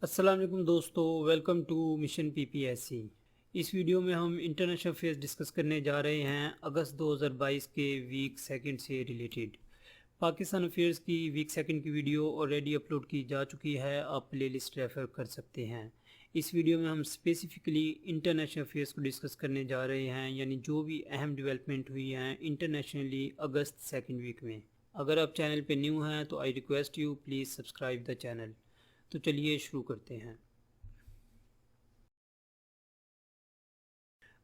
السلام علیکم دوستو، welcome to mission P P S C. اس ویڈیو میں ہم انٹرنیشنل افیئرس ڈسکس کرنے جا رہے ہیں اگست 2022 کے ویک سیکنڈ سے ریلیٹڈ۔ پاکستان افیئرس کی ویک سیکنڈ کی ویڈیو آلریڈی اپلوڈ کی جا چکی ہے، آپ پلے لسٹ ریفر کر سکتے ہیں۔ اس ویڈیو میں ہم اسپیسیفکلی انٹرنیشنل افیئرس کو ڈسکس کرنے جا رہے ہیں، یعنی جو بھی اہم ڈیولپمنٹ ہوئی ہیں انٹرنیشنلی اگست سیکنڈ ویک میں۔ اگر آپ چینل پہ نیو ہیں تو I request you please subscribe the channel. تو چلیے شروع کرتے ہیں۔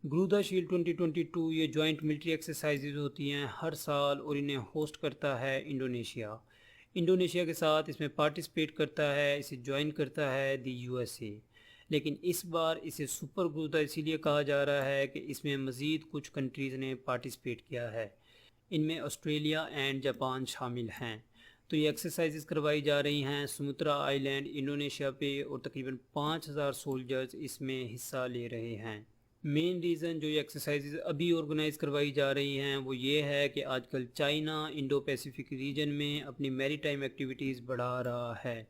گرودا شیلڈ 2022 یہ جوائنٹ ملٹری ایکسرسائزز ہوتی ہیں ہر سال، اور انہیں ہوسٹ کرتا ہے انڈونیشیا۔ انڈونیشیا کے ساتھ اس میں پارٹیسپیٹ کرتا ہے، اسے جوائن کرتا ہے دی یو ایس اے۔ لیکن اس بار اسے سپر گرودا اسی لیے کہا جا رہا ہے کہ اس میں مزید کچھ کنٹریز نے پارٹیسپیٹ کیا ہے، ان میں آسٹریلیا اینڈ جاپان شامل ہیں۔ تو یہ ایکسرسائزز کروائی جا رہی ہیں سمترا آئی لینڈ انڈونیشیا پہ، اور تقریباً 5000 سولجرز اس میں حصہ لے رہے ہیں۔ مین ریزن جو یہ ایکسرسائزز ابھی آرگنائز کروائی جا رہی ہیں وہ یہ ہے کہ آج کل چائنا انڈو پیسیفک ریجن میں اپنی میری ٹائم ایکٹیویٹیز بڑھا رہا ہے۔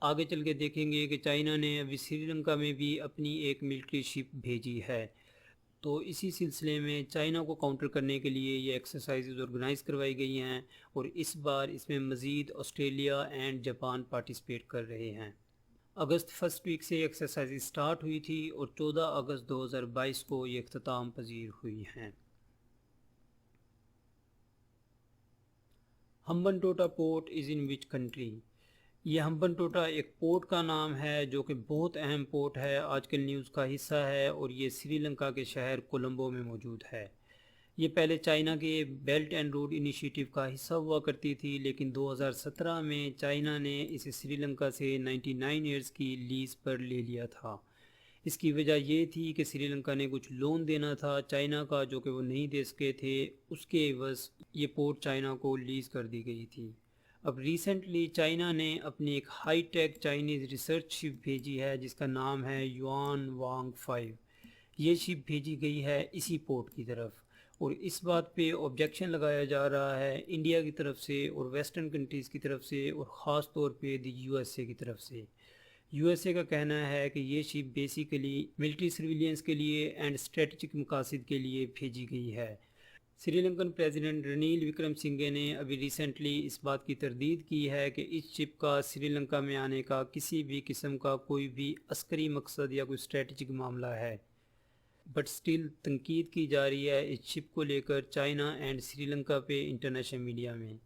آگے چل کے دیکھیں گے کہ چائنا نے ابھی سری لنکا میں بھی اپنی ایک ملٹری شپ بھیجی ہے، تو اسی سلسلے میں چائنا کو کاؤنٹر کرنے کے لیے یہ ایکسرسائزز آرگنائز کروائی گئی ہیں، اور اس بار اس میں مزید آسٹریلیا اینڈ جاپان پارٹیسپیٹ کر رہے ہیں۔ اگست فرسٹ ویک سے ایکسرسائز سٹارٹ ہوئی تھی، اور 14 اگست 2022 کو یہ اختتام پذیر ہوئی ہیں۔ ہمبن ٹوٹا port is in which country? یہ ہمبن ٹوٹا ایک پورٹ کا نام ہے جو کہ بہت اہم پورٹ ہے، آج کل نیوز کا حصہ ہے، اور یہ سری لنکا کے شہر کولمبو میں موجود ہے۔ یہ پہلے چائنا کے بیلٹ اینڈ روڈ انیشیٹو کا حصہ ہوا کرتی تھی، لیکن 2017 میں چائنا نے اسے سری لنکا سے 99 ایئرز کی لیز پر لے لیا تھا۔ اس کی وجہ یہ تھی کہ سری لنکا نے کچھ لون دینا تھا چائنا کا جو کہ وہ نہیں دے سکے تھے، اس کے عوض یہ پورٹ چائنا کو لیز کر دی گئی تھی۔ اب ریسنٹلی چائنا نے اپنی ایک ہائی ٹیک چائنیز ریسرچ شپ بھیجی ہے جس کا نام ہے یوان وانگ 5۔ یہ شپ بھیجی گئی ہے اسی پورٹ کی طرف، اور اس بات پہ آبجیکشن لگایا جا رہا ہے انڈیا کی طرف سے اور ویسٹرن کنٹریز کی طرف سے، اور خاص طور پہ دی یو ایس اے کی طرف سے۔ یو ایس اے کا کہنا ہے کہ یہ شپ بیسیکلی ملٹری سرویلینس کے لیے اینڈ اسٹریٹجک مقاصد کے لیے بھیجی گئی ہے۔ سری لنکن پریزیڈنٹ رنیل وکرم سنگھے نے ابھی ریسنٹلی اس بات کی تردید کی ہے کہ اس شپ کا سری لنکا میں آنے کا کسی بھی قسم کا کوئی بھی عسکری مقصد یا کوئی اسٹریٹجک معاملہ ہے، بٹ سٹل تنقید کی جا رہی ہے اس شپ کو لے کر چائنا اینڈ سری لنکا پہ انٹرنیشنل میڈیا میں۔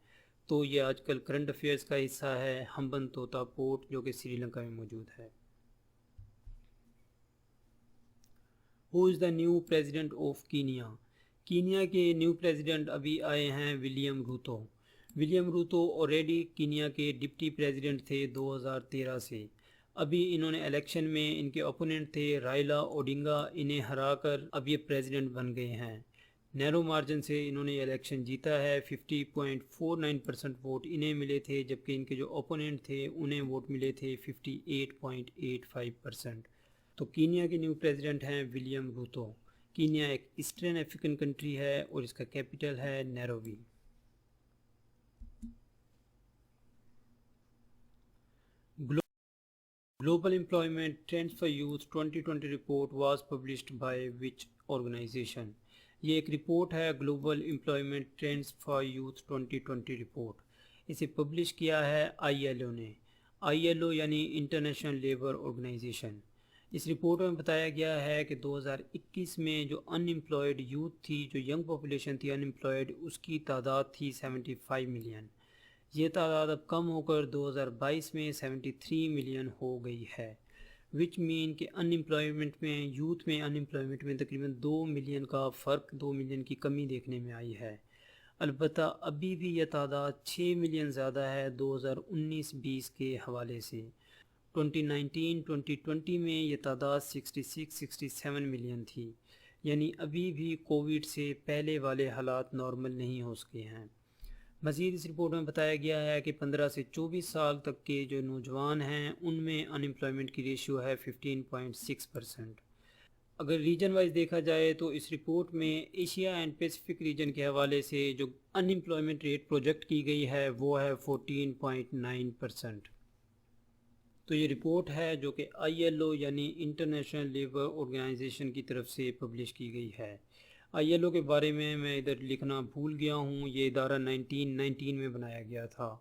تو یہ آج کل کرنٹ افیئرس کا حصہ ہے ہمبن توتا پورٹ جو کہ سری لنکا میں موجود ہے۔ Who is the new president of Kenya? Kenya کے نیو پریزیڈنٹ ابھی آئے ہیں William Ruto. William Ruto already Kenya کے ڈپٹی پریزیڈنٹ تھے 2013 سے۔ ابھی انہوں نے الیکشن میں ان کے اپوننٹ تھے رائلا اوڈنگا، انہیں ہرا کر اب یہ پریزیڈنٹ بن گئے ہیں۔ نیرو مارجن سے انہوں نے یہ الیکشن جیتا ہے، 50.49% ووٹ انہیں ملے تھے، جبکہ ان کے جو اپوننٹ تھے انہیں ووٹ ملے تھے 58.85%۔ تو کینیا کے نیو پریزیڈنٹ ہیں ولیم روتو۔ کینیا ایک ایسٹرن افریقن کنٹری ہے اور اس کا کیپٹل ہے Nairobi. Global employment trends for youth 2020 report was published by which organization? یہ ایک رپورٹ ہے global employment trends for youth 2020 report. اسے پبلش کیا ہے آئی ایل او نے۔ آئی ایل او یعنی انٹرنیشنل لیبر آرگنائزیشن۔ اس رپورٹ میں بتایا گیا ہے کہ 2021 میں جو ان امپلائڈ یوتھ تھی، جو ینگ پاپولیشن تھی ان امپلائڈ، اس کی تعداد تھی 75 ملین۔ یہ تعداد اب کم ہو کر 2022 میں 73 ملین ہو گئی ہے، وچ مین کہ ان امپلائمنٹ میں یوتھ میں ان امپلائمنٹ میں تقریباً 2 ملین کا فرق، 2 ملین کی کمی دیکھنے میں آئی ہے۔ البتہ ابھی بھی یہ تعداد 6 ملین زیادہ ہے 2019-20 کے حوالے سے۔ 2019-2020 میں یہ تعداد 66-67 ملین تھی، یعنی ابھی بھی کووڈ سے پہلے والے حالات نارمل نہیں ہو سکے ہیں۔ مزید اس رپورٹ میں بتایا گیا ہے کہ 15 سے 24 سال تک کے جو نوجوان ہیں ان میں ان امپلائمنٹ کی ریشیو ہے 15.6%۔ اگر ریجن وائز دیکھا جائے تو اس رپورٹ میں ایشیا اینڈ پیسیفک ریجن کے حوالے سے جو ان امپلائمنٹ ریٹ پروجیکٹ کی گئی ہے وہ ہے 14.9%۔ تو یہ رپورٹ ہے جو کہ ILO یعنی انٹرنیشنل لیبر آرگنائزیشن کی طرف سے پبلش کی گئی ہے۔ ILO کے بارے میں ادھر لکھنا بھول گیا ہوں، یہ ادارہ 1919 میں بنایا گیا تھا۔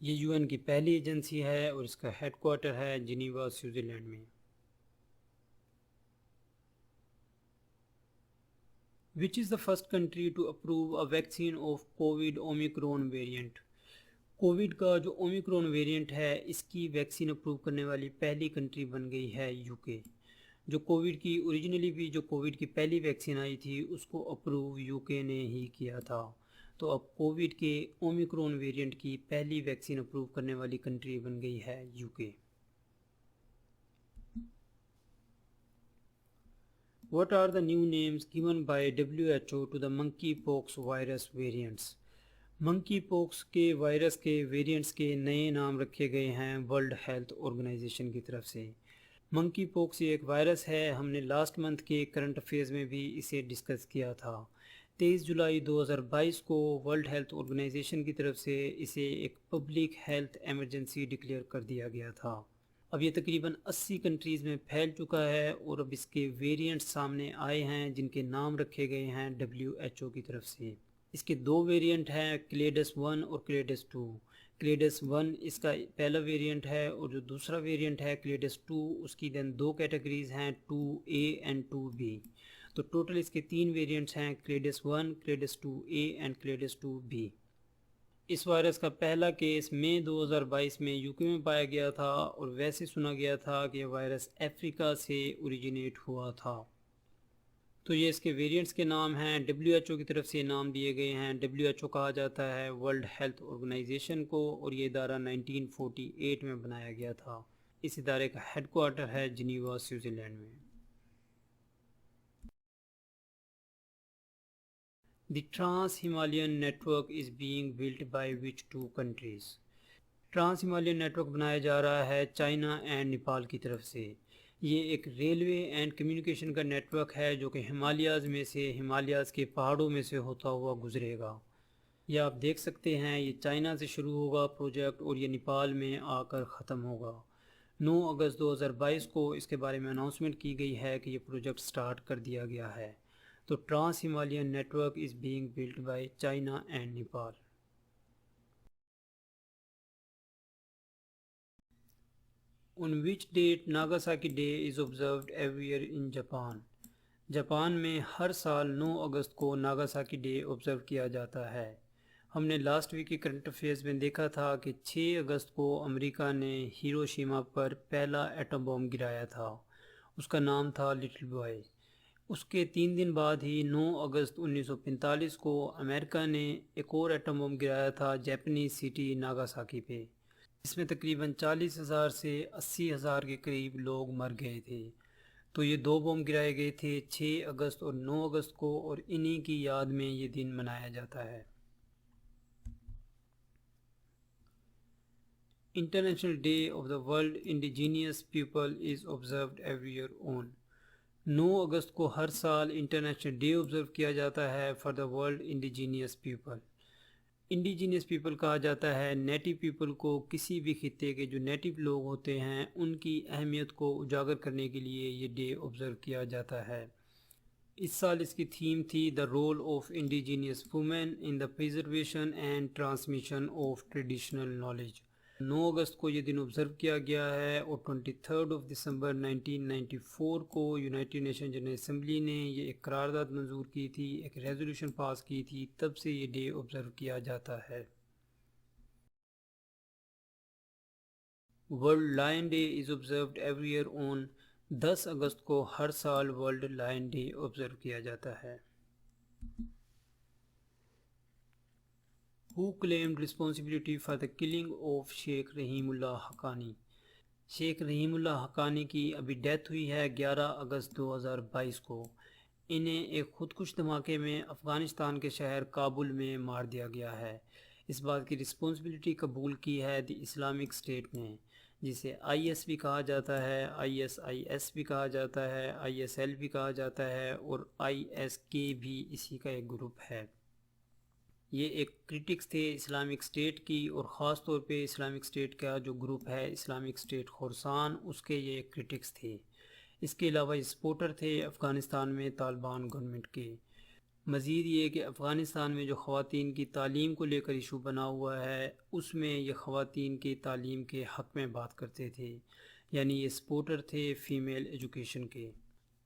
یہ UN کی پہلی ایجنسی ہے اور اس کا ہیڈ کوارٹر ہے جنیوا، سوئٹزرلینڈ میں۔ Which is the first country to approve a vaccine of COVID Omicron variant؟ Covid کا جو اومیکرون ویریئنٹ ہے اس کی ویکسین اپروو کرنے والی پہلی کنٹری بن گئی ہے UK۔ جو کووڈ کی اوریجنلی بھی جو کووڈ کی پہلی ویکسین آئی تھی اس کو اپروو UK نے ہی کیا تھا، تو اب کووڈ کے اومیکرون ویریئنٹ کی پہلی ویکسین اپروو کرنے والی کنٹری بن گئی ہے UK۔ What are the new names given by WHO to the monkeypox virus variants؟ منکی پوکس کے وائرس کے ویریئنٹس کے نئے نام رکھے گئے ہیں ورلڈ ہیلتھ آرگنائزیشن کی طرف سے۔ منکی پوکس یہ ایک وائرس ہے، ہم نے لاسٹ منتھ کے کرنٹ افیئرز میں بھی اسے ڈسکس کیا تھا۔ 23 جولائی 2022 کو ورلڈ ہیلتھ آرگنائزیشن کی طرف سے اسے ایک پبلک ہیلتھ ایمرجنسی ڈکلیئر کر دیا گیا تھا۔ اب یہ تقریباً 80 کنٹریز میں پھیل چکا ہے اور اب اس کے ویریئنٹس سامنے آئے ہیں جن کے نام رکھے گئے ہیں WHO کی طرف سے۔ اس کے دو ویریئنٹ ہیں، کلیڈس 1 اور کلیڈس 2۔ کلیڈس 1 اس کا پہلا ویریئنٹ ہے اور جو دوسرا ویریئنٹ ہے کلیڈس 2 اس کی دو کیٹیگریز ہیں 2A اینڈ 2B۔ تو ٹوٹل اس کے 3 ویریئنٹس ہیں، کلیڈس 1، کلیڈس 2A and کلیڈس 2B۔ Us virus کا پہلا کیس مئی 2022 میں UK میں پایا گیا تھا اور ویسے سنا گیا تھا کہ یہ وائرس افریقہ سے اوریجنیٹ ہوا تھا۔ تو یہ اس کے ویریئنٹس کے نام ہیں، WHO کی طرف سے نام دیے گئے ہیں۔ WHO کہا جاتا ہے ورلڈ ہیلتھ آرگنائزیشن کو، اور یہ ادارہ 1948 میں بنایا گیا تھا۔ اس ادارے کا ہیڈ کوارٹر ہے جنیوا، سوئٹزرلینڈ میں۔ The Trans-Himalayan Network is being built by which two countries؟ Trans Himalayan network بنایا جا رہا ہے چائنا اینڈ نیپال کی طرف سے۔ یہ ایک ریلوے اینڈ کمیونیکیشن کا نیٹ ورک ہے جو کہ ہمالیاز کے پہاڑوں میں سے ہوتا ہوا گزرے گا۔ یہ آپ دیکھ سکتے ہیں، یہ چائنا سے شروع ہوگا پروجیکٹ اور یہ نیپال میں آ کر ختم ہوگا۔ 9 اگست 2022 کو اس کے بارے میں اناؤنسمنٹ کی گئی ہے کہ یہ پروجیکٹ سٹارٹ کر دیا گیا ہے۔ تو trans Himalayan network is being built by China and Nepal. On which date Nagasaki Day is observed every year in Japan؟ Japan میں ہر سال 9 اگست کو ناگاساکی ڈے آبزرو کیا جاتا ہے۔ ہم نے لاسٹ ویک کے کرنٹ افیئرز میں دیکھا تھا کہ 6 اگست کو امریکہ نے ہیروشیما پر پہلا ایٹم بم گرایا تھا، اس کا نام تھا لٹل بوائے۔ اس کے 3 دن بعد ہی 9 اگست 1945 کو امریکہ نے ایک اور ایٹم بم گرایا تھا جاپنیز سٹی ناگاساکی پہ، اس میں تقریباً 40,000 سے 80,000 کے قریب لوگ مر گئے تھے۔ تو یہ 2 بم گرائے گئے تھے 6 اگست اور 9 اگست کو، اور انہی کی یاد میں یہ دن منایا جاتا ہے۔ International day of the world indigenous people is observed every year on۔ 9 اگست کو ہر سال انٹرنیشنل ڈے آبزرو کیا جاتا ہے for the world indigenous people. Indigenous people کہا جاتا ہے نیٹو پیپل کو، کسی بھی خطے کے جو نیٹو لوگ ہوتے ہیں ان کی اہمیت کو اجاگر کرنے کے لیے یہ ڈے آبزرو کیا جاتا ہے۔ اس سال اس کی تھیم تھی the role of indigenous women in the preservation and transmission of traditional knowledge. 9 اگست کو یہ دن آبزرو کیا گیا ہے، اور 23 دسمبر 1994 کو یونائٹڈ نیشن جنرل اسمبلی نے یہ ایک قرارداد منظور کی تھی، ایک ریزولوشن پاس کی تھی، تب سے یہ ڈے آبزرو کیا جاتا ہے۔ World lion day is observed every year on 10 August کو ہر سال ورلڈ لائن ڈے آبزرو کیا جاتا ہے۔ Who claimed responsibility for the killing of شیخ رحیم اللہ حقانی؟ شیخ رحیم اللہ حقانی کی ابھی ڈیتھ ہوئی ہے 11 اگست 2022 کو۔ انہیں ایک خودکش دھماکے میں افغانستان کے شہر کابل میں مار دیا گیا ہے۔ اس بات کی رسپانسبلٹی قبول کی ہے دی اسلامک اسٹیٹ نے، جسے IS بھی کہا جاتا ہے، ISIS بھی کہا جاتا ہے، ISL بھی کہا جاتا ہے، اور ISK بھی اسی کا ایک گروپ ہے۔ یہ ایک کرٹکس تھے اسلامک اسٹیٹ کی، اور خاص طور پہ اسلامک اسٹیٹ کا جو گروپ ہے اسلامک اسٹیٹ خوراسان، اس کے یہ ایک کرٹکس تھے۔ اس کے علاوہ یہ سپورٹر تھے افغانستان میں طالبان گورنمنٹ کے۔ مزید یہ کہ افغانستان میں جو خواتین کی تعلیم کو لے کر ایشو بنا ہوا ہے، اس میں یہ خواتین کی تعلیم کے حق میں بات کرتے تھے، یعنی یہ سپورٹر تھے فیمیل ایجوکیشن کے۔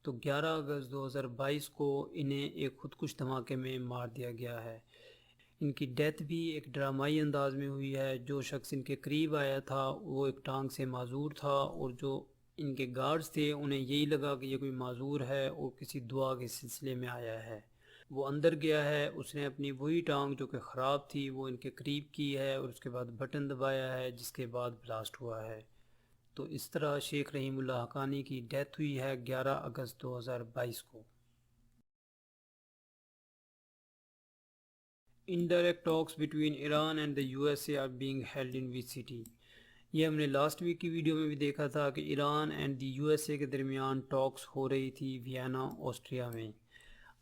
تو 11 اگست 2022 کو انہیں ایک خودکش دھماکے میں مار دیا گیا ہے۔ ان کی ڈیتھ بھی ایک ڈرامائی انداز میں ہوئی ہے۔ جو شخص ان کے قریب آیا تھا وہ ایک ٹانگ سے معذور تھا، اور جو ان کے گارڈز تھے انہیں یہی لگا کہ یہ کوئی معذور ہے اور کسی دعا کے سلسلے میں آیا ہے۔ وہ اندر گیا ہے، اس نے اپنی وہی ٹانگ جو کہ خراب تھی وہ ان کے قریب کی ہے، اور اس کے بعد بٹن دبایا ہے، جس کے بعد بلاسٹ ہوا ہے۔ تو اس طرح شیخ رحیم اللہ حقانی کی ڈیتھ ہوئی ہے 11 اگست 2022 کو۔ Indirect talks between Iran and the USA are being held in which city؟ یہ ہم نے لاسٹ ویک کی ویڈیو میں بھی دیکھا تھا کہ Iran and the U S A کے درمیان ٹاکس ہو رہی تھی وینا آسٹریا میں۔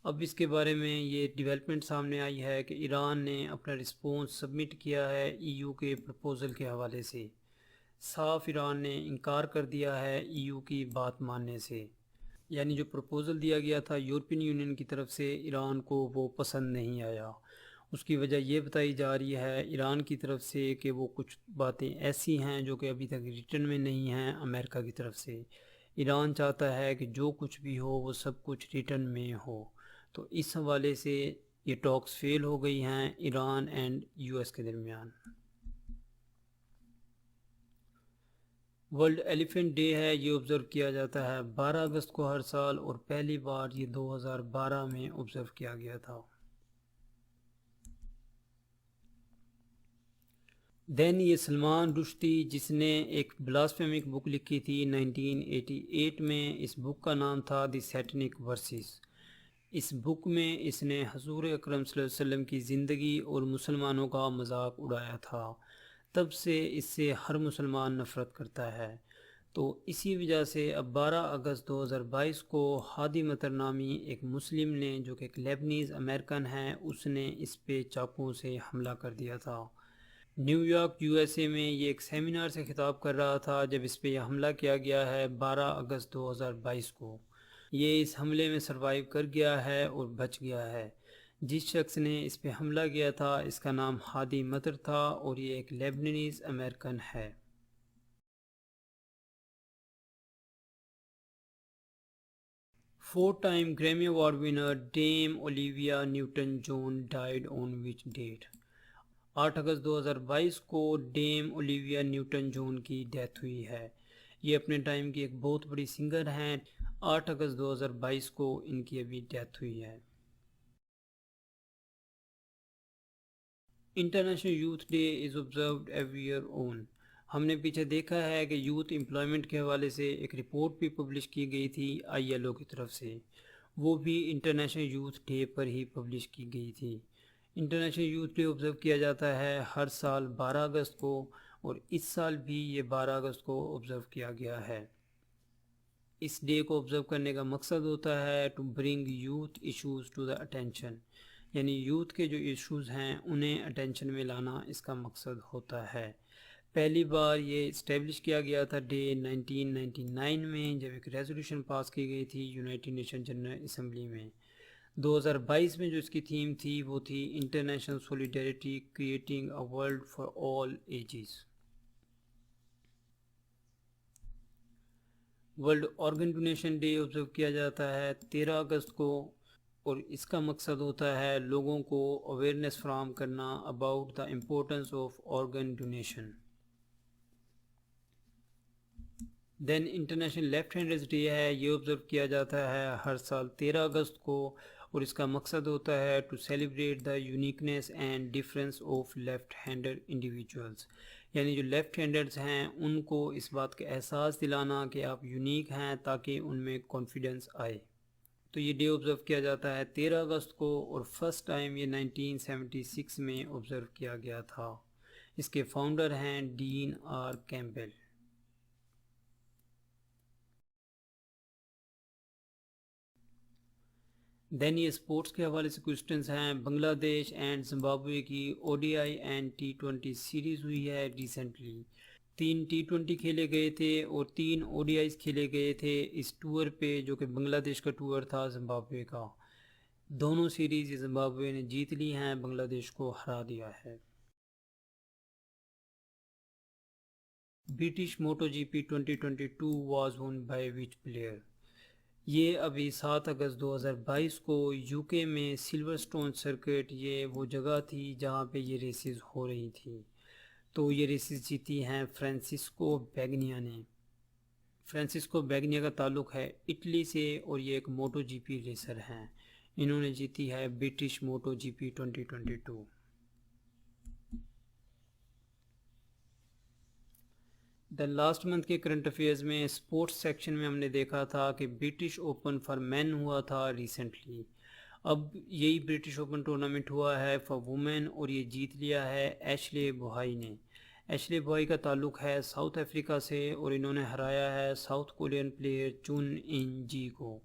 اب اس کے بارے میں یہ ڈیولپمنٹ سامنے آئی ہے کہ ایران نے اپنا رسپونس سبمٹ کیا ہے ای یو کے پرپوزل کے حوالے سے۔ صاف ایران نے انکار کر دیا ہے ای یو کی بات ماننے سے، یعنی جو پرپوزل دیا گیا تھا یورپین یونین کی طرف سے ایران کو وہ پسند نہیں آیا۔ اس کی وجہ یہ بتائی جا رہی ہے ایران کی طرف سے کہ وہ کچھ باتیں ایسی ہیں جو کہ ابھی تک ریٹن میں نہیں ہیں امریکہ کی طرف سے۔ ایران چاہتا ہے کہ جو کچھ بھی ہو وہ سب کچھ ریٹن میں ہو، تو اس حوالے سے یہ ٹاکس فیل ہو گئی ہیں ایران اینڈ یو ایس کے درمیان۔ ورلڈ ایلیفنٹ ڈے ہے، یہ آبزرو کیا جاتا ہے 12 اگست کو ہر سال، اور پہلی بار یہ 2012 میں آبزرو کیا گیا تھا۔ دین یہ سلمان رشدی جس نے ایک بلاسفیمک بک لکھی تھی 1988 میں، اس بک کا نام تھا دی سیٹنک ورسز۔ اس بک میں اس نے حضور اکرم صلی اللہ علیہ وسلم کی زندگی اور مسلمانوں کا مذاق اڑایا تھا۔ تب سے اس سے ہر مسلمان نفرت کرتا ہے۔ تو اسی وجہ سے اب 12 اگست 2022 کو ہادی مطر نامی ایک مسلم نے جو کہ ایک لیبنیز امریکن ہے، اس نے اس پہ چاقوں سے حملہ کر دیا تھا۔ New York U S A میں یہ ایک سیمینار سے خطاب کر رہا تھا جب اس پہ یہ حملہ کیا گیا ہے 12 اگست 2022 کو۔ یہ اس حملے میں سروائیو کر گیا ہے اور بچ گیا ہے۔ جس شخص نے اس پہ حملہ کیا تھا اس کا نام ہادی مطر تھا، اور یہ ایک لیبنانیز امریکن ہے۔ 4-time Grammy award winner dame Olivia Newton John died on which date? 8 اگست 2022 کو ڈیم اولیویا نیوٹن جون کی ڈیتھ ہوئی ہے۔ یہ اپنے ٹائم کی ایک بہت بڑی سنگر ہیں۔ 8 اگست 2022 کو ان کی ابھی ڈیتھ ہوئی ہے۔ International youth day is observed every year on. ہم نے پیچھے دیکھا ہے کہ یوتھ امپلائمنٹ کے حوالے سے ایک رپورٹ بھی پبلش کی گئی تھی آئی ایل او کی طرف سے، وہ بھی انٹرنیشنل یوتھ ڈے پر ہی پبلش کی گئی تھی۔ انٹرنیشنل یوتھ ڈے آبزرو کیا جاتا ہے ہر سال 12 اگست کو، اور اس سال بھی یہ 12 اگست کو آبزرو کیا گیا ہے۔ اس ڈے کو آبزرو کرنے کا مقصد ہوتا ہے to bring youth issues to the attention, یعنی یوتھ کے جو ایشوز ہیں انہیں اٹینشن میں لانا اس کا مقصد ہوتا ہے۔ پہلی بار یہ اسٹیبلش کیا گیا تھا ڈے 1999 میں، جب ایک ریزولوشن پاس کی گئی تھی یونائٹڈ نیشن جنرل اسمبلی میں۔ 2022 میں جو اس کی تھیم تھی وہ تھی international solidarity creating a world for all ages. World organ donation day observe کیا جاتا ہے 13 اگست کو، اور اس کا مقصد ہوتا ہے لوگوں کو اویئرنیس فراہم کرنا about the importance of organ donation. Then international left handers day ہے، یہ آبزرو کیا جاتا ہے ہر سال 13 اگست کو، اور اس کا مقصد ہوتا ہے to celebrate the uniqueness and difference of left hander individuals, یعنی جو لیفٹ ہینڈرز ہیں ان کو اس بات کا احساس دلانا کہ آپ یونیک ہیں تاکہ ان میں کانفیڈنس آئے۔ تو یہ ڈے آبزرو کیا جاتا ہے 13 اگست کو، اور فرسٹ ٹائم یہ 1976 میں آبزرو کیا گیا تھا۔ اس کے فاؤنڈر ہیں ڈین آر کیمپبیل۔ دین یہ اسپورٹس کے حوالے سے کوسچنز ہیں. بنگلہ دیش اینڈ زمبابوے کی ODI اینڈ T20 سیریز ہوئی ہے ریسنٹلی. 3 T20 کھیلے گئے تھے اور 3 ODIs کھیلے گئے تھے اس ٹور پہ جو کہ بنگلہ دیش کا ٹور تھا زمبابوے کا. دونوں سیریز زمبابوے نے جیت لی ہیں, بنگلہ دیش کو ہرا دیا ہے. British Moto G P 2022 was won by which player. یہ ابھی 7 اگست 2022 کو UK میں سلور سٹون سرکٹ, یہ وہ جگہ تھی جہاں پہ یہ ریسز ہو رہی تھی. تو یہ ریسز جیتی ہیں فرانسسکو بیگنیا نے. فرانسسکو بیگنیا کا تعلق ہے اٹلی سے اور یہ ایک موٹو جی پی ریسر ہیں. انہوں نے جیتی ہے British Moto G P 2022. Then last month کے کرنٹ افیئرز میں اسپورٹس سیکشن میں ہم نے دیکھا تھا کہ برٹش اوپن فار مین ہوا تھا ریسنٹلی. اب یہی برٹش اوپن ٹورنامنٹ ہوا ہے فار وومن اور یہ جیت لیا ہے ایشلے بوہائی نے. ایشلے بوہائی کا تعلق ہے ساؤتھ افریقہ سے اور انہوں نے ہرایا ہے ساؤتھ کورین پلیئر چن ان جی کو.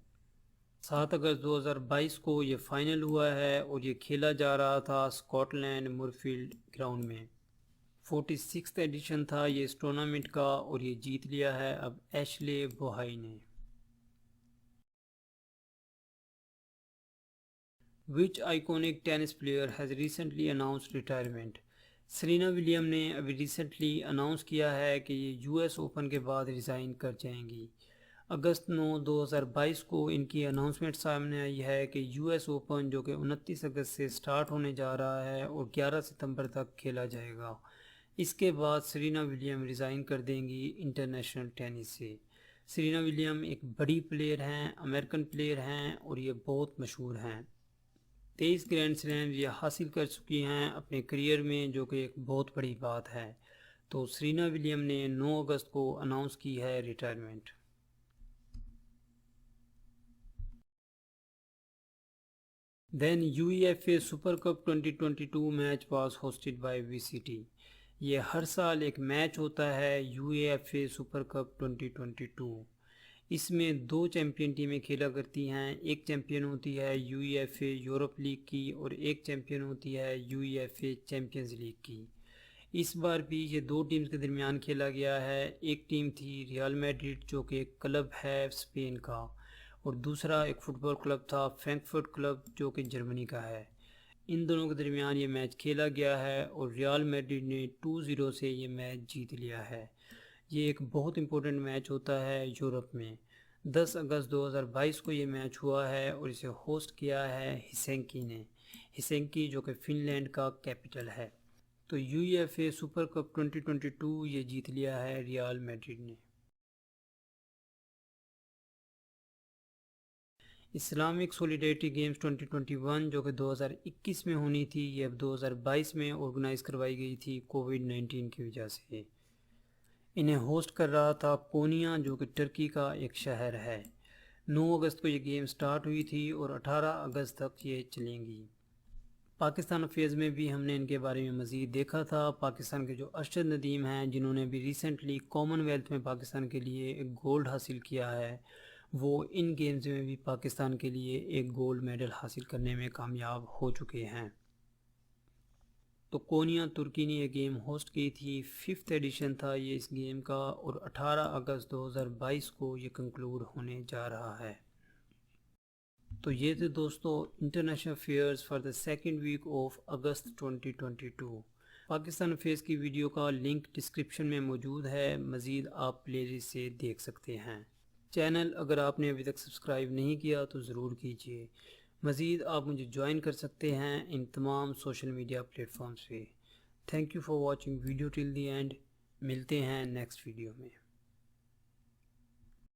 7 اگست 2022 کو یہ فائنل ہوا ہے اور یہ کھیلا جا رہا تھا اسکاٹ لینڈ مورفیلڈ گراؤنڈ میں. 46th ایڈیشن تھا یہ اس ٹورنامنٹ کا اور یہ جیت لیا ہے اب ایشلے بوہائی نے. Which iconic tennis player has recently announced retirement. Serena William نے ابھی ریسنٹلی اناؤنس کیا ہے کہ یہ US اوپن کے بعد ریزائن کر جائیں گی. اگست 9 2022 کو ان کی اناؤنسمنٹ سامنے آئی ہے کہ US اوپن جو کہ 29 اگست سے سٹارٹ ہونے جا رہا ہے اور 11 ستمبر تک کھیلا جائے گا. اس کے بعد سرینا ولیم ریزائن کر دیں گی انٹرنیشنل ٹینس سے. سرینا ولیم ایک بڑی پلیئر ہیں, امریکن پلیئر ہیں اور یہ بہت مشہور ہیں. 23 گرینڈ سلیم یہ حاصل کر چکی ہیں اپنے کریئر میں جو کہ ایک بہت بڑی بات ہے. تو سرینا ولیم نے 9 اگست کو اناؤنس کی ہے retirement. Then UEFA super cup 2022 match was hosted by VCT. یہ ہر سال ایک میچ ہوتا ہے UEFA سپر کپ 2022. اس میں 2 چیمپئن ٹیمیں کھیلا کرتی ہیں. ایک چیمپئن ہوتی ہے UEFA یورپ لیگ کی اور ایک چیمپئن ہوتی ہے UEFA چیمپئنز لیگ کی. اس بار بھی یہ 2 ٹیمز کے درمیان کھیلا گیا ہے. ایک ٹیم تھی ریال میڈرڈ جو کہ ایک کلب ہے اسپین کا, اور دوسرا ایک فٹ بال کلب تھا فرینکفرٹ کلب جو کہ جرمنی کا ہے. ان دونوں کے درمیان یہ میچ کھیلا گیا ہے اور ریال میڈرڈ نے 2-0 سے یہ میچ جیت لیا ہے. یہ ایک بہت امپورٹنٹ میچ ہوتا ہے یورپ میں. 10 اگست 2022 کو یہ میچ ہوا ہے اور اسے ہوسٹ کیا ہے ہیلسنکی نے. ہیلسنکی جو کہ فن لینڈ کا کیپٹل ہے. تو UEFA سپر کپ 2022 یہ جیت لیا ہے ریال میڈرڈ نے. اسلامک سولیڈیریٹی گیمز 2021 جو کہ 2021 میں ہونی تھی یہ اب 2022 میں آرگنائز کروائی گئی تھی کووڈ-19 کی وجہ سے. انہیں ہوسٹ کر رہا تھا کونیا جو کہ ترکی کا ایک شہر ہے. 9 اگست کو یہ گیم سٹارٹ ہوئی تھی اور 18 اگست تک یہ چلیں گی. پاکستان افیئرز میں بھی ہم نے ان کے بارے میں مزید دیکھا تھا. پاکستان کے جو ارشد ندیم ہیں جنہوں نے بھی ریسنٹلی کامن ویلتھ میں پاکستان کے لیے ایک گولڈ حاصل کیا ہے, وہ ان گیمز میں بھی پاکستان کے لیے ایک گولڈ میڈل حاصل کرنے میں کامیاب ہو چکے ہیں. تو کونیا ترکی نے یہ گیم ہوسٹ کی تھی. 5th ایڈیشن تھا یہ اس گیم کا اور 18 اگست 2022 کو یہ کنکلوڈ ہونے جا رہا ہے. تو یہ تھے دوستو international affairs for the second week of August 2022. Pakistan affairs کی ویڈیو کا لنک ڈسکرپشن میں موجود ہے, مزید آپ پلے لسٹ سے دیکھ سکتے ہیں. چینل اگر آپ نے ابھی تک سبسکرائب نہیں کیا تو ضرور کیجیے. مزید آپ مجھے جوائن کر سکتے ہیں ان تمام سوشل میڈیا پلیٹ فارمز پہ. Thank you for watching video till the end. ملتے ہیں نیکسٹ ویڈیو میں.